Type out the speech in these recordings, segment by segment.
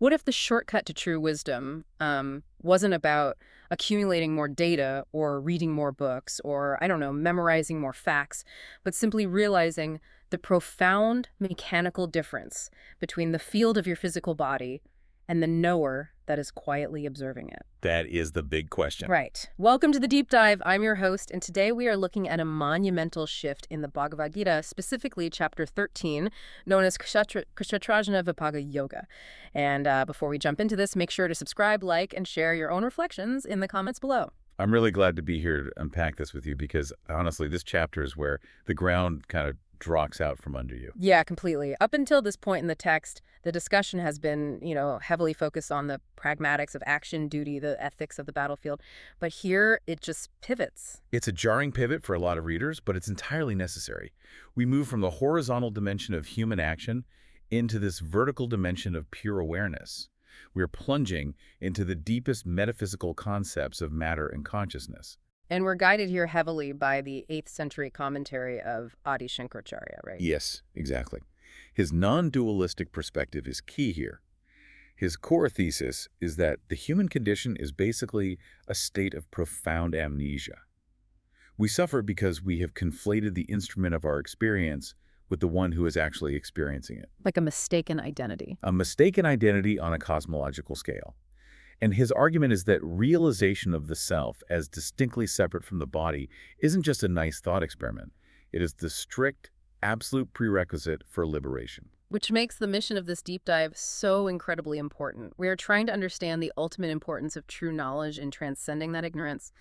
What if the shortcut to true wisdom wasn't about accumulating more data or reading more books or, I don't know, memorizing more facts, but simply realizing the profound mechanical difference between the field of your physical body and the knower that is quietly observing it? That is the big question. Right. Welcome to the Deep Dive. I'm your host, and today we are looking at a monumental shift in the Bhagavad Gita, specifically chapter 13, known as Kshetra-Kshetrajna Vibhaga Yoga. And before we jump into this, make sure to subscribe, like, and share your own reflections in the comments below. I'm really glad to be here to unpack this with you because, honestly, this chapter is where the ground kind of drops out from under you. Yeah, completely. Up until this point in the text, the discussion has been, heavily focused on the pragmatics of action, duty, the ethics of the battlefield. But here, it just pivots. It's a jarring pivot for a lot of readers, but it's entirely necessary. We move from the horizontal dimension of human action into this vertical dimension of pure awareness. We're plunging into the deepest metaphysical concepts of matter and consciousness. And we're guided here heavily by the 8th century commentary of Adi Shankaracharya, right? Yes, exactly. His non-dualistic perspective is key here. His core thesis is that the human condition is basically a state of profound amnesia. We suffer because we have conflated the instrument of our experience with the one who is actually experiencing it. Like a mistaken identity. A mistaken identity on a cosmological scale. And his argument is that realization of the self as distinctly separate from the body isn't just a nice thought experiment. It is the strict, absolute prerequisite for liberation. Which makes the mission of this deep dive so incredibly important. We are trying to understand the ultimate importance of true knowledge in transcending that ignorance.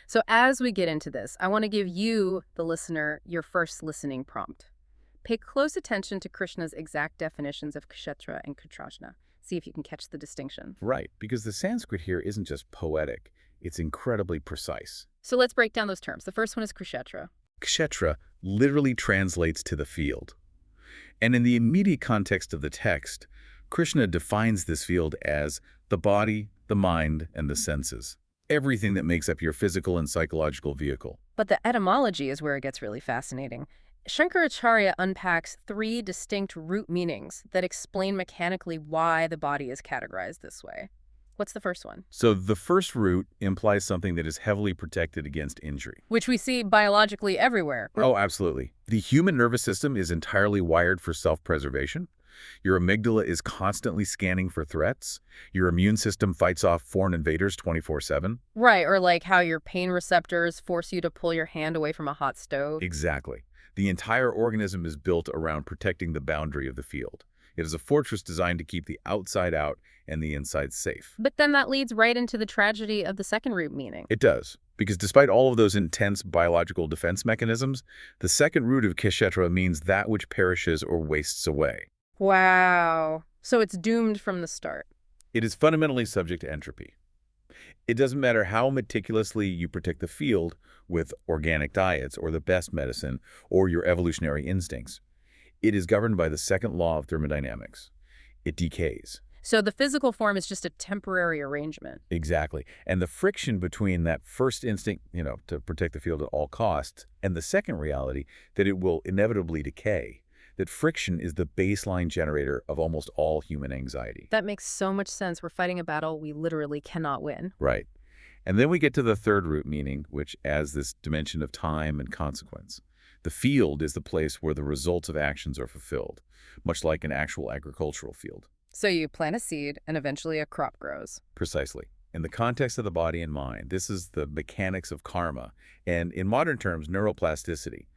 So as we get into this, I want to give you, the listener, your first listening prompt. Pay close attention to Krishna's exact definitions of kshetra and kshetrajna. See if you can catch the distinction. Right, because the Sanskrit here isn't just poetic, it's incredibly precise. So let's break down those terms. The first one is kshetra. Kshetra literally translates to the field. And in the immediate context of the text, Krishna defines this field as the body, the mind, and the senses. Everything that makes up your physical and psychological vehicle. But the etymology is where it gets really fascinating. Shankaracharya unpacks 3 distinct root meanings that explain mechanically why the body is categorized this way. What's the first one? So the first root implies something that is heavily protected against injury. Which we see biologically everywhere. Oh, absolutely. The human nervous system is entirely wired for self-preservation. Your amygdala is constantly scanning for threats. Your immune system fights off foreign invaders 24/7. Right, or like how your pain receptors force you to pull your hand away from a hot stove. Exactly. The entire organism is built around protecting the boundary of the field. It is a fortress designed to keep the outside out and the inside safe. But then that leads right into the tragedy of the second root meaning. It does, because despite all of those intense biological defense mechanisms, the second root of kshetra means that which perishes or wastes away. Wow. So it's doomed from the start. It is fundamentally subject to entropy. It doesn't matter how meticulously you protect the field with organic diets or the best medicine or your evolutionary instincts. It is governed by the second law of thermodynamics. It decays. So the physical form is just a temporary arrangement. Exactly. And the friction between that first instinct, to protect the field at all costs, and the second reality that it will inevitably decay, that friction is the baseline generator of almost all human anxiety. That makes so much sense. We're fighting a battle we literally cannot win. Right. And then we get to the third root meaning, which adds this dimension of time and consequence. The field is the place where the results of actions are fulfilled, much like an actual agricultural field. So you plant a seed and eventually a crop grows. Precisely. In the context of the body and mind, this is the mechanics of karma, and in modern terms, neuroplasticity.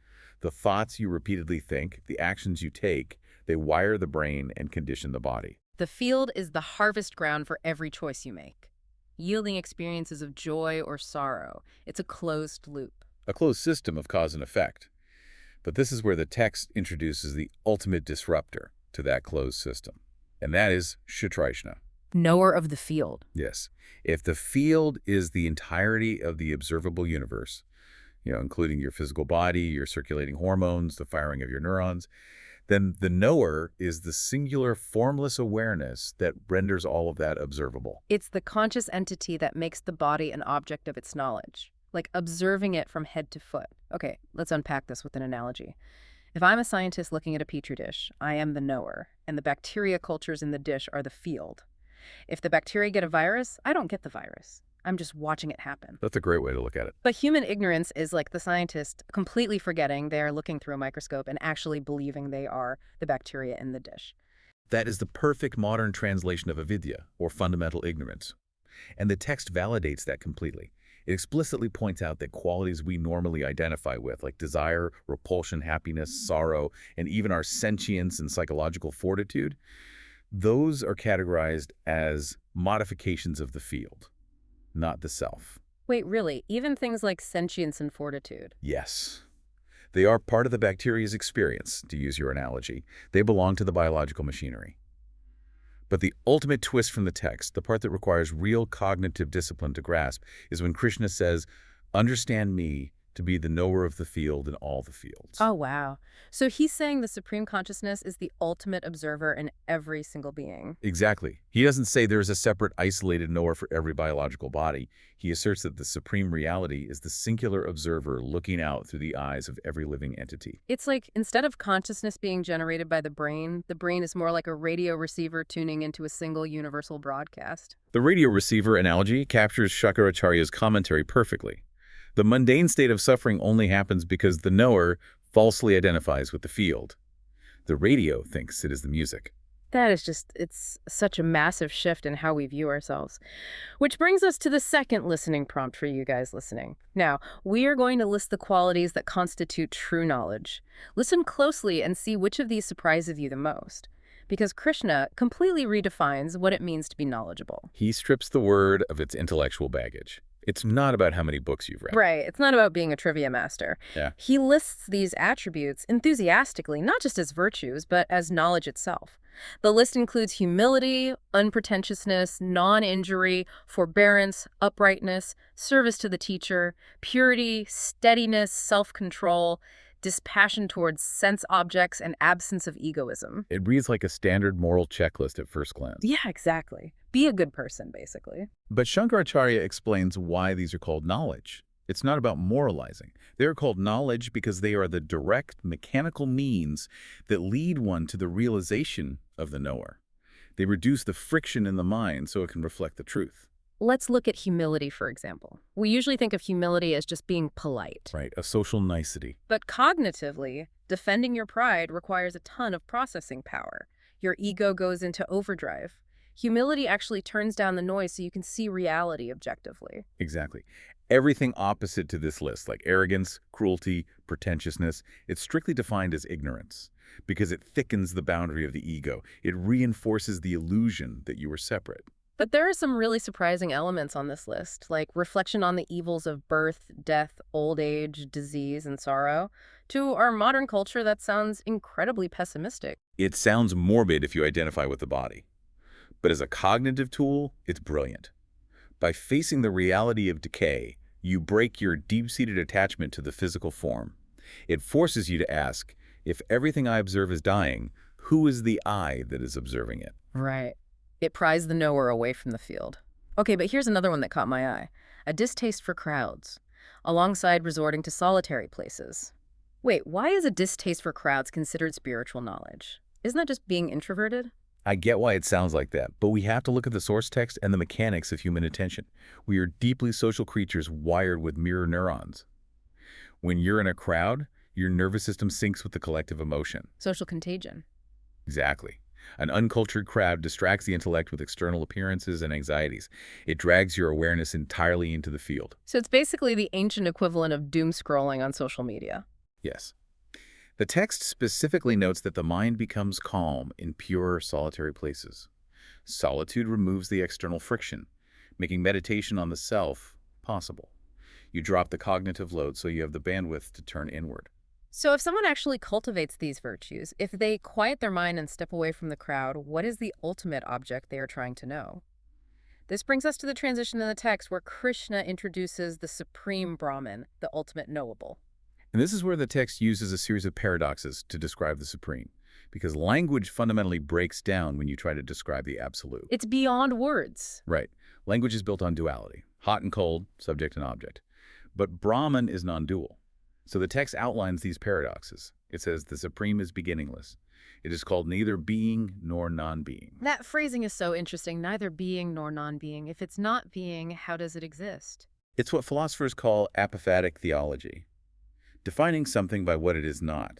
The thoughts you repeatedly think, the actions you take, they wire the brain and condition the body. The field is the harvest ground for every choice you make, yielding experiences of joy or sorrow. It's a closed loop. A closed system of cause and effect. But this is where the text introduces the ultimate disruptor to that closed system, and that is Kshetrajna. Knower of the field. Yes. If the field is the entirety of the observable universe, including your physical body, your circulating hormones, the firing of your neurons, then the knower is the singular formless awareness that renders all of that observable. It's the conscious entity that makes the body an object of its knowledge, like observing it from head to foot. Okay, let's unpack this with an analogy. If I'm a scientist looking at a Petri dish, I am the knower, and the bacteria cultures in the dish are the field. If the bacteria get a virus, I don't get the virus. I'm just watching it happen. That's a great way to look at it. But human ignorance is like the scientist completely forgetting they are looking through a microscope and actually believing they are the bacteria in the dish. That is the perfect modern translation of avidya, or fundamental ignorance. And the text validates that completely. It explicitly points out that qualities we normally identify with, like desire, repulsion, happiness, sorrow, and even our sentience and psychological fortitude, those are categorized as modifications of the field, not the self. Wait, really? Even things like sentience and fortitude? Yes. They are part of the bacteria's experience, to use your analogy. They belong to the biological machinery. But the ultimate twist from the text, the part that requires real cognitive discipline to grasp, is when Krishna says, "Understand me to be the knower of the field in all the fields." Oh, wow. So he's saying the supreme consciousness is the ultimate observer in every single being. Exactly. He doesn't say there's a separate isolated knower for every biological body. He asserts that the supreme reality is the singular observer looking out through the eyes of every living entity. It's like instead of consciousness being generated by the brain is more like a radio receiver tuning into a single universal broadcast. The radio receiver analogy captures Shankaracharya's commentary perfectly. The mundane state of suffering only happens because the knower falsely identifies with the field. The radio thinks it is the music. That is just, it's such a massive shift in how we view ourselves. Which brings us to the second listening prompt for you guys listening. Now, we are going to list the qualities that constitute true knowledge. Listen closely and see which of these surprises you the most. Because Krishna completely redefines what it means to be knowledgeable. He strips the word of its intellectual baggage. It's not about how many books you've read. Right. It's not about being a trivia master. Yeah. He lists these attributes enthusiastically, not just as virtues, but as knowledge itself. The list includes humility, unpretentiousness, non-injury, forbearance, uprightness, service to the teacher, purity, steadiness, self-control, dispassion towards sense objects, and absence of egoism. It reads like a standard moral checklist at first glance. Yeah, exactly. Be a good person, basically. But Shankaracharya explains why these are called knowledge. It's not about moralizing. They are called knowledge because they are the direct, mechanical means that lead one to the realization of the knower. They reduce the friction in the mind so it can reflect the truth. Let's look at humility, for example. We usually think of humility as just being polite. Right, a social nicety. But cognitively, defending your pride requires a ton of processing power. Your ego goes into overdrive. Humility actually turns down the noise so you can see reality objectively. Exactly. Everything opposite to this list, like arrogance, cruelty, pretentiousness, it's strictly defined as ignorance because it thickens the boundary of the ego. It reinforces the illusion that you are separate. But there are some really surprising elements on this list, like reflection on the evils of birth, death, old age, disease, and sorrow. To our modern culture, that sounds incredibly pessimistic. It sounds morbid if you identify with the body. But as a cognitive tool, it's brilliant. By facing the reality of decay, you break your deep-seated attachment to the physical form. It forces you to ask, if everything I observe is dying, who is the I that is observing it? Right. It pries the knower away from the field. Okay, but here's another one that caught my eye. A distaste for crowds, alongside resorting to solitary places. Wait, why is a distaste for crowds considered spiritual knowledge? Isn't that just being introverted? I get why it sounds like that, but we have to look at the source text and the mechanics of human attention. We are deeply social creatures wired with mirror neurons. When you're in a crowd, your nervous system syncs with the collective emotion. Social contagion. Exactly. An uncultured crowd distracts the intellect with external appearances and anxieties. It drags your awareness entirely into the field. So it's basically the ancient equivalent of doom scrolling on social media. Yes. The text specifically notes that the mind becomes calm in pure, solitary places. Solitude removes the external friction, making meditation on the self possible. You drop the cognitive load so you have the bandwidth to turn inward. So if someone actually cultivates these virtues, if they quiet their mind and step away from the crowd, what is the ultimate object they are trying to know? This brings us to the transition in the text where Krishna introduces the supreme Brahman, the ultimate knowable. And this is where the text uses a series of paradoxes to describe the supreme, because language fundamentally breaks down when you try to describe the absolute. It's beyond words. Right. Language is built on duality, hot and cold, subject and object. But Brahman is non-dual. So the text outlines these paradoxes. It says the supreme is beginningless. It is called neither being nor non-being. That phrasing is so interesting, neither being nor non-being. If it's not being, how does it exist? It's what philosophers call apophatic theology, defining something by what it is not.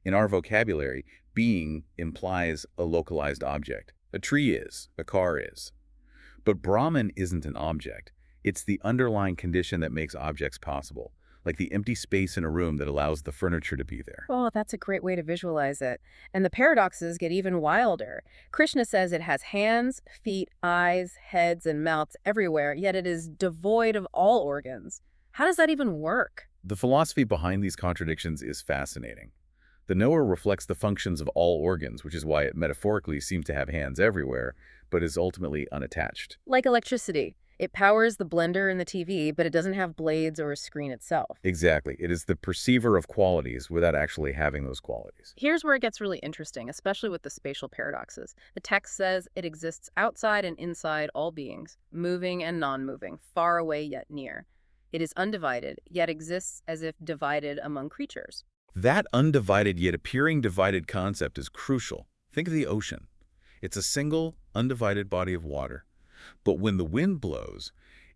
In our vocabulary, being implies a localized object. A tree is, a car is. But Brahman isn't an object. It's the underlying condition that makes objects possible, like the empty space in a room that allows the furniture to be there. Oh, that's a great way to visualize it. And the paradoxes get even wilder. Krishna says it has hands, feet, eyes, heads, and mouths everywhere, yet it is devoid of all organs. How does that even work? The philosophy behind these contradictions is fascinating. The knower reflects the functions of all organs, which is why it metaphorically seems to have hands everywhere, but is ultimately unattached. Like electricity. It powers the blender and the TV, but it doesn't have blades or a screen itself. Exactly. It is the perceiver of qualities without actually having those qualities. Here's where it gets really interesting, especially with the spatial paradoxes. The text says it exists outside and inside all beings, moving and non-moving, far away yet near. It is undivided, yet exists as if divided among creatures. That undivided yet appearing divided concept is crucial. Think of the ocean. It's a single, undivided body of water. But when the wind blows,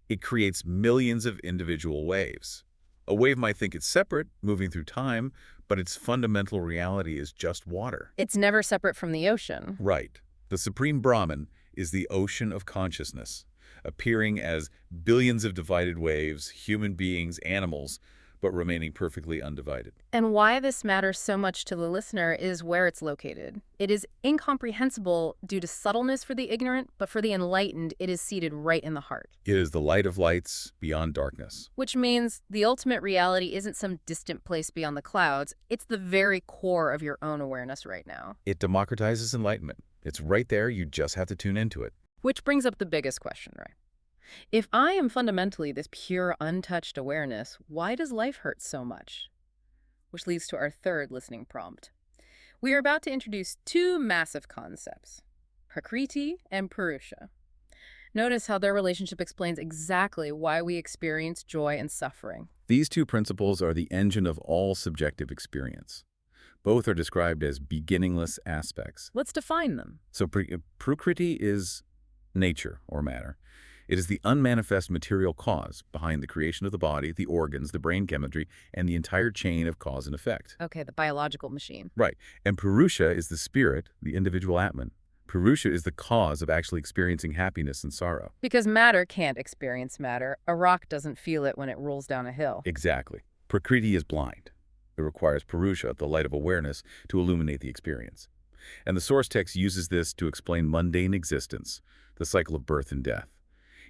it creates millions of individual waves. A wave might think it's separate, moving through time, but its fundamental reality is just water. It's never separate from the ocean. Right. The Supreme Brahman is the ocean of consciousness, appearing as billions of divided waves, human beings, animals, but remaining perfectly undivided. And why this matters so much to the listener is where it's located. It is incomprehensible due to subtleness for the ignorant, but for the enlightened, it is seated right in the heart. It is the light of lights beyond darkness. Which means the ultimate reality isn't some distant place beyond the clouds. It's the very core of your own awareness right now. It democratizes enlightenment. It's right there, you just have to tune into it. Which brings up the biggest question, right? If I am fundamentally this pure, untouched awareness, why does life hurt so much? Which leads to our third listening prompt. We are about to introduce two massive concepts, Prakriti and Purusha. Notice how their relationship explains exactly why we experience joy and suffering. These two principles are the engine of all subjective experience. Both are described as beginningless aspects. Let's define them. So Prakriti is nature or matter. It is the unmanifest material cause behind the creation of the body, the organs, the brain chemistry, and the entire chain of cause and effect. Okay, the biological machine. Right. And Purusha is the spirit, the individual Atman. Purusha is the cause of actually experiencing happiness and sorrow. Because matter can't experience matter. A rock doesn't feel it when it rolls down a hill. Exactly. Prakriti is blind. It requires Purusha, the light of awareness, to illuminate the experience. And the source text uses this to explain mundane existence, the cycle of birth and death.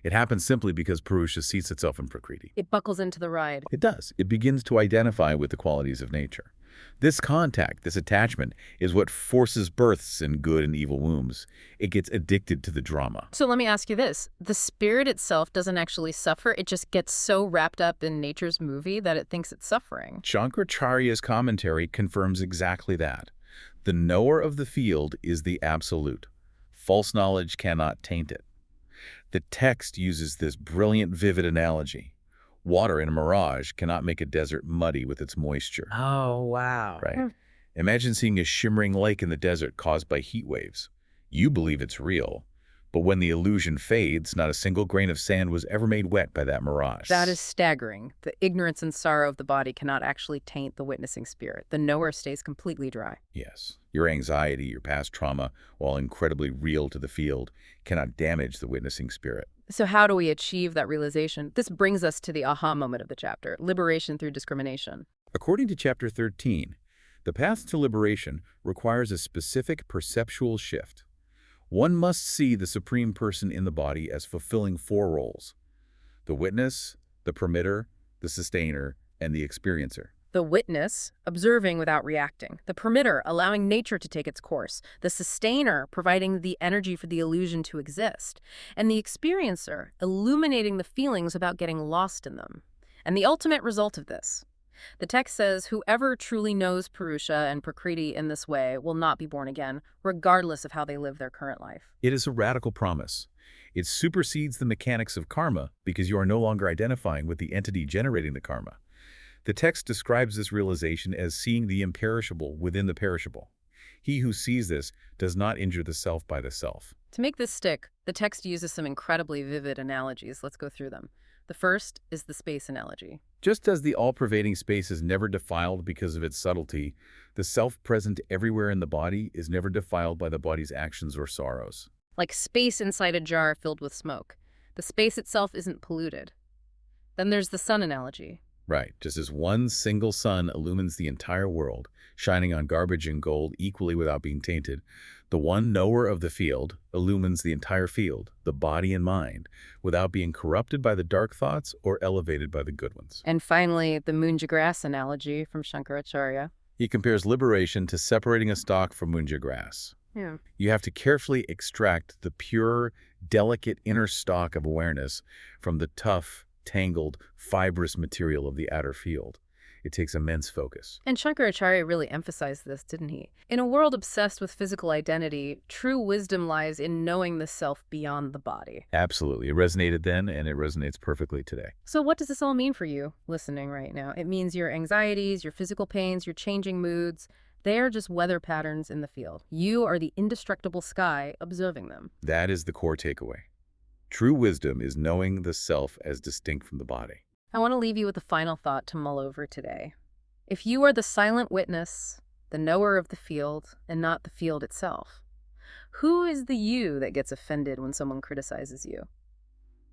It happens simply because Purusha seats itself in Prakriti. It buckles into the ride. It does. It begins to identify with the qualities of nature. This contact, this attachment, is what forces births in good and evil wombs. It gets addicted to the drama. So let me ask you this. The spirit itself doesn't actually suffer. It just gets so wrapped up in nature's movie that it thinks it's suffering. Shankaracharya's commentary confirms exactly that. The knower of the field is the absolute. False knowledge cannot taint it. The text uses this brilliant, vivid analogy. Water in a mirage cannot make a desert muddy with its moisture. Oh, wow. Right? Imagine seeing a shimmering lake in the desert caused by heat waves. You believe it's real, but when the illusion fades, not a single grain of sand was ever made wet by that mirage. That is staggering. The ignorance and sorrow of the body cannot actually taint the witnessing spirit. The knower stays completely dry. Yes. Your anxiety, your past trauma, while incredibly real to the field, cannot damage the witnessing spirit. So how do we achieve that realization? This brings us to the aha moment of the chapter, liberation through discrimination. According to Chapter 13, the path to liberation requires a specific perceptual shift. One must see the Supreme Person in the body as fulfilling four roles: the witness, the permitter, the sustainer, and the experiencer. The witness, observing without reacting. The permitter, allowing nature to take its course. The sustainer, providing the energy for the illusion to exist. And the experiencer, illuminating the feelings without getting lost in them. And the ultimate result of this. The text says, whoever truly knows Purusha and Prakriti in this way will not be born again, regardless of how they live their current life. It is a radical promise. It supersedes the mechanics of karma because you are no longer identifying with the entity generating the karma. The text describes this realization as seeing the imperishable within the perishable. He who sees this does not injure the self by the self. To make this stick, the text uses some incredibly vivid analogies. Let's go through them. The first is the space analogy. Just as the all-pervading space is never defiled because of its subtlety, the self present everywhere in the body is never defiled by the body's actions or sorrows. Like space inside a jar filled with smoke. The space itself isn't polluted. Then there's the sun analogy. Right, just as one single sun illumines the entire world, shining on garbage and gold equally without being tainted, the one knower of the field illumines the entire field, the body and mind, without being corrupted by the dark thoughts or elevated by the good ones. And finally, the Munjagrass analogy from Shankaracharya. He compares liberation to separating a stalk from Munjagrass. Yeah. You have to carefully extract the pure, delicate inner stalk of awareness from the tough, tangled, fibrous material of the outer field. It takes immense focus. And Shankaracharya really emphasized this, didn't he? In a world obsessed with physical identity, true wisdom lies in knowing the self beyond the body. Absolutely. It resonated then, and it resonates perfectly today. So what does this all mean for you listening right now? It means your anxieties, your physical pains, your changing moods, they're just weather patterns in the field. You are the indestructible sky observing them. That is the core takeaway. True wisdom is knowing the self as distinct from the body. I want to leave you with a final thought to mull over today. If you are the silent witness, the knower of the field, and not the field itself, who is the you that gets offended when someone criticizes you?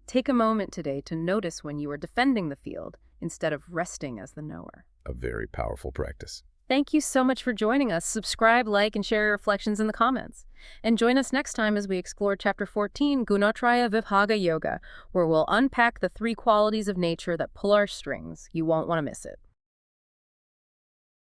Take a moment today to notice when you are defending the field instead of resting as the knower. A very powerful practice. Thank you so much for joining us. Subscribe, like, and share your reflections in the comments. And join us next time as we explore Chapter 14, Gunatraya Vibhaga Yoga, where we'll unpack the 3 qualities of nature that pull our strings. You won't want to miss it.